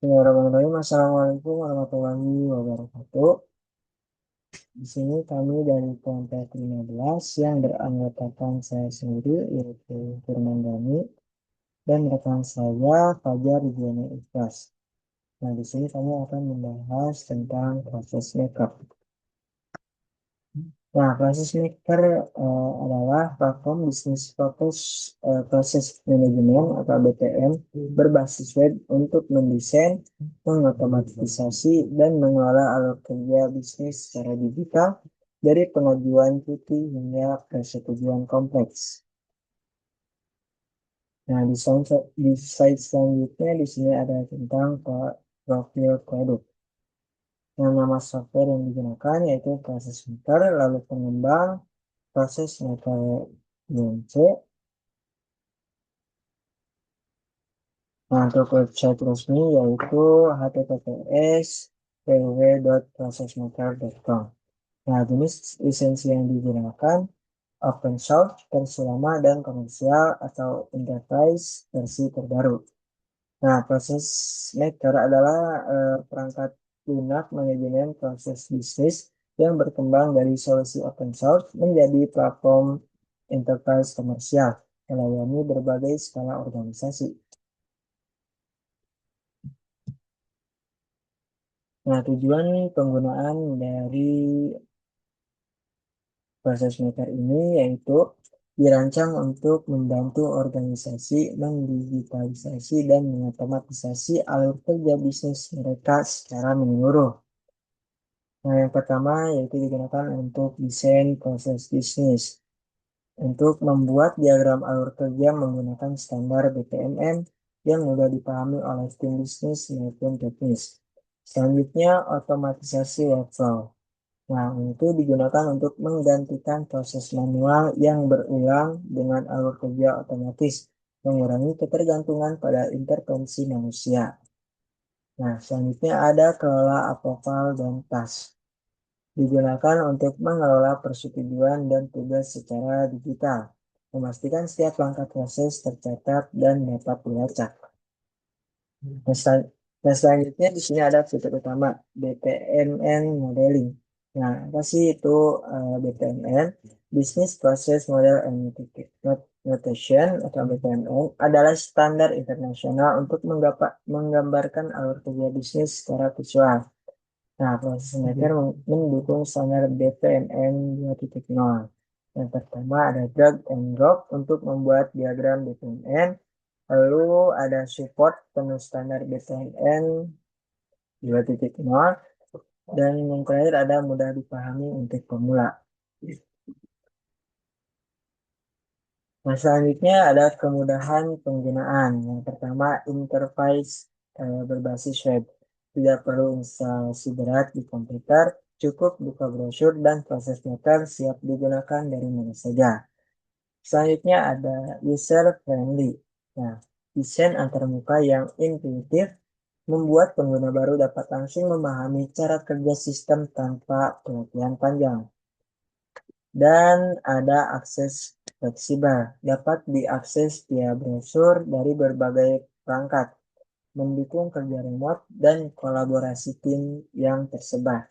Bismillahirrahmanirrahim. Assalamualaikum warahmatullahi wabarakatuh. Di sini kami dari kelompok 15 yang beranggotakan saya sendiri yaitu Firman Dani dan rekan saya Fajar Ridwan Ikhlas. Nah, di sini kami akan membahas tentang proses makeup. Nah, proses maker adalah platform bisnis proses manajemen atau BPM berbasis web untuk mendesain, mengotomatisasi, dan mengelola alur kerja bisnis secara digital dari pengajuan cuti hingga persetujuan kompleks. Nah, di slide selanjutnya di sini ada tentang profil produk. Yang nama software yang digunakan yaitu proses maker, lalu pengembang, proses metode. Nah, untuk website resmi yaitu https://www.prosesmaker.com. Nah, jenis lisensi yang digunakan open source, versi lama, dan komersial atau enterprise versi terbaru. Nah, proses maker adalah perangkat lunak manajemen proses bisnis yang berkembang dari solusi open source menjadi platform enterprise komersial, melayani berbagai skala organisasi. Nah, tujuan penggunaan dari proses maker ini yaitu dirancang untuk membantu organisasi mendigitalisasi dan mengotomatisasi alur kerja bisnis mereka secara menyeluruh. Nah, yang pertama yaitu digunakan untuk desain proses bisnis. Untuk membuat diagram alur kerja menggunakan standar BPMN yang mudah dipahami oleh tim bisnis maupun teknis. Selanjutnya, otomatisasi workflow. Nah, itu digunakan untuk menggantikan proses manual yang berulang dengan alur kerja otomatis, mengurangi ketergantungan pada intervensi manusia. Nah, selanjutnya ada kelola approval dan task. Digunakan untuk mengelola persetujuan dan tugas secara digital, memastikan setiap langkah proses tercatat dan dapat dilacak. Nah, selanjutnya di sini ada fitur utama BPMN modeling. Nah, apa sih itu BPMN? Business Process Model and Notation atau BPMN adalah standar internasional untuk menggambarkan alur kerja bisnis secara visual. Nah, proses maker mendukung standar BPMN 2.0. Yang pertama ada drag and drop untuk membuat diagram BPMN. Lalu ada support penuh standar BPMN 2.0. Dan yang terakhir ada mudah dipahami untuk pemula. Nah, selanjutnya ada kemudahan penggunaan. Yang pertama, interface berbasis web. Tidak perlu instalasi berat di komputer, cukup buka brosur dan proses maker siap digunakan dari mana saja. Selanjutnya ada user friendly. Nah, desain antarmuka yang intuitif membuat pengguna baru dapat langsung memahami cara kerja sistem tanpa pengertian panjang. Dan ada akses fleksibel, dapat diakses via browser dari berbagai perangkat, mendukung kerja remote dan kolaborasi tim yang tersebar.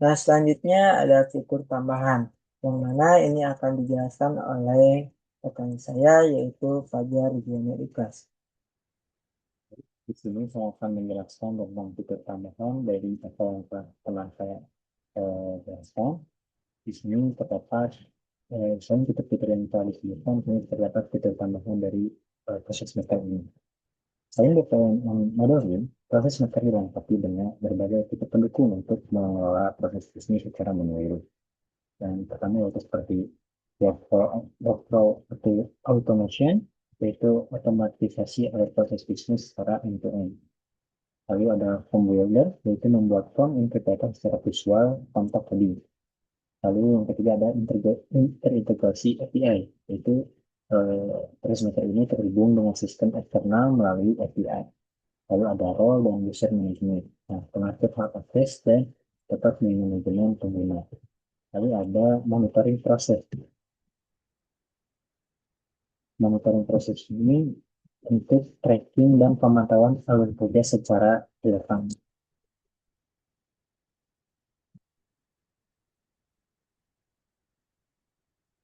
Nah, selanjutnya ada fitur tambahan, yang mana ini akan dijelaskan oleh rekan saya, yaitu Fajar Ridwan Ikhlas. Di sini saya akan menjelaskan tentang fitur tambahan dari apa yang telah saya jelaskan. Di sini terdapat selain fitur-fitur yang telah disebutkan, ini terdapat fitur tambahan dari proses maker ini. Selain BPM modeling, proses maker dilengkapi dengan berbagai fitur pendukung untuk mengelola proses bisnis secara menyeluruh. Dan pertama yaitu seperti workflow automation, yaitu otomatisasi alur proses bisnis secara end-to-end. Lalu ada form builder, yaitu membuat form yang tercatat secara visual tanpa coding. Lalu yang ketiga ada terintegrasi API, yaitu transmitter ini terhubung dengan sistem eksternal melalui API. Lalu ada role dan user management. Nah, pengatur hak akses dan tetap manajemen pengguna. Lalu ada monitoring proses. Monitoring proses ini untuk tracking dan pemantauan alur kerja secara relevan.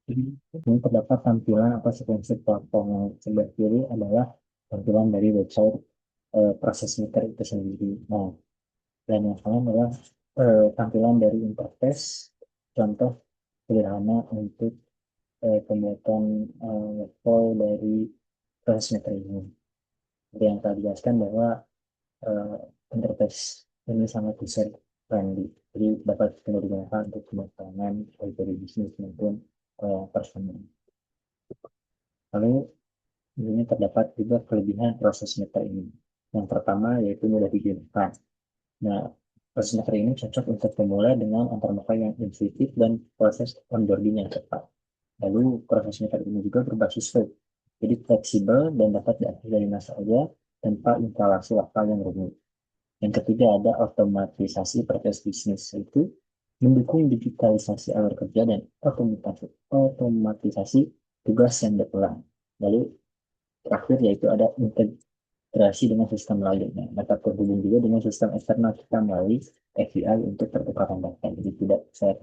Ini terdapat tampilan atau sekuensi platform yang sebelah kiri adalah tampilan dari website proses meter itu sendiri. Nah, dan yang kanan adalah tampilan dari interface contoh sederhana untuk pembuatan flow dari proses meter ini. Seperti yang tadi jelaskan bahwa uh, interface ini sangat user friendly, jadi dapat digunakan untuk pemasangan baik dari bisnis maupun personal. Lalu ini terdapat juga kelebihan proses meter ini. Yang pertama yaitu mudah digunakan. Nah, proses meter ini cocok untuk pemula dengan antarmuka yang intuitif dan proses onboarding yang cepat. Lalu proses meter ini juga berbasis web, jadi fleksibel dan dapat diakses dari mana saja tanpa instalasi lokal yang rumit. Yang ketiga ada otomatisasi proses bisnis, yaitu mendukung digitalisasi alur kerja dan otomatisasi tugas yang berulang. Lalu terakhir yaitu ada integrasi dengan sistem lainnya. Dapat terhubung juga dengan sistem eksternal kita melalui API untuk pertukaran data. Jadi tidak saya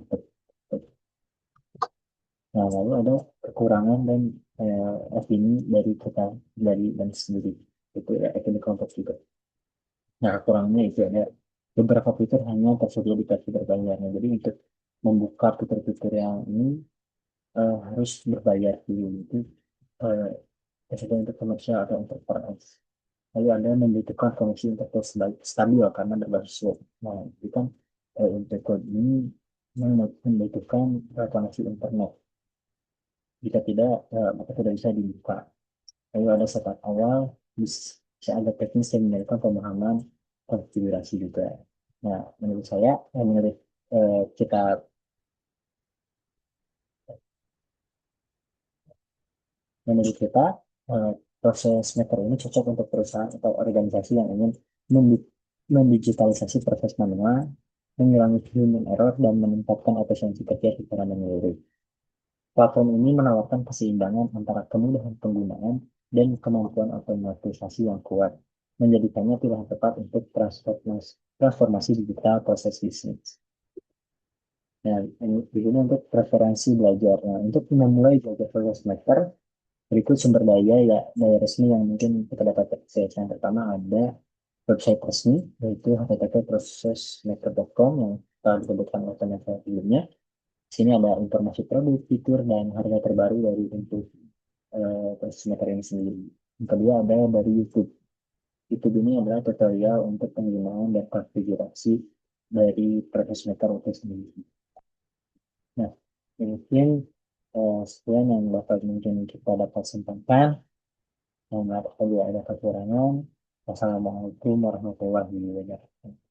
Nah, lalu ada kekurangan dan opini dari kita dari dan sendiri. Itu ya, opini kelompok juga. Nah, kekurangannya itu ada beberapa fitur hanya tersedia di versi berbayar. Nah, jadi untuk membuka fitur-fitur yang ini harus berbayar dulu. Itu eh, tersedia untuk komersial atau enterprise. Lalu ada membutuhkan koneksi internet stabil karena berbasis web. Nah, itu kan untuk code ini membutuhkan koneksi internet. Jika tidak, maka tidak bisa dibuka. Lalu ada setup awal, bisa ada teknis yang menyediakan pemahaman konfigurasi juga. Nah, menurut saya, kita, menurut kita, eh, proses meter ini cocok untuk perusahaan atau organisasi yang ingin mendigitalisasi proses manual, mengurangi human error, dan meningkatkan efisiensi kerja secara menyeluruh. Platform ini menawarkan keseimbangan antara kemudahan penggunaan dan kemampuan otomatisasi yang kuat, menjadikannya pilihan tepat untuk transformasi digital proses bisnis. Nah, di sini untuk preferensi belajar. Nah, untuk memulai belajar proses maker, berikut sumber daya resmi yang mungkin kita dapat akses. Yang pertama ada website resmi, yaitu http://processmaker.com yang telah disebutkan oleh teman sebelumnya. Di sini ada informasi produk, fitur, dan harga terbaru dari untuk proses meter ini sendiri. Yang kedua ada dari YouTube. YouTube ini adalah tutorial untuk penggunaan dan konfigurasi dari proses meter itu sendiri. Nah, mungkin sekian yang dapat mungkin kita dapat sampaikan. Apabila ada kekurangan, wassalamualaikum warahmatullahi wabarakatuh.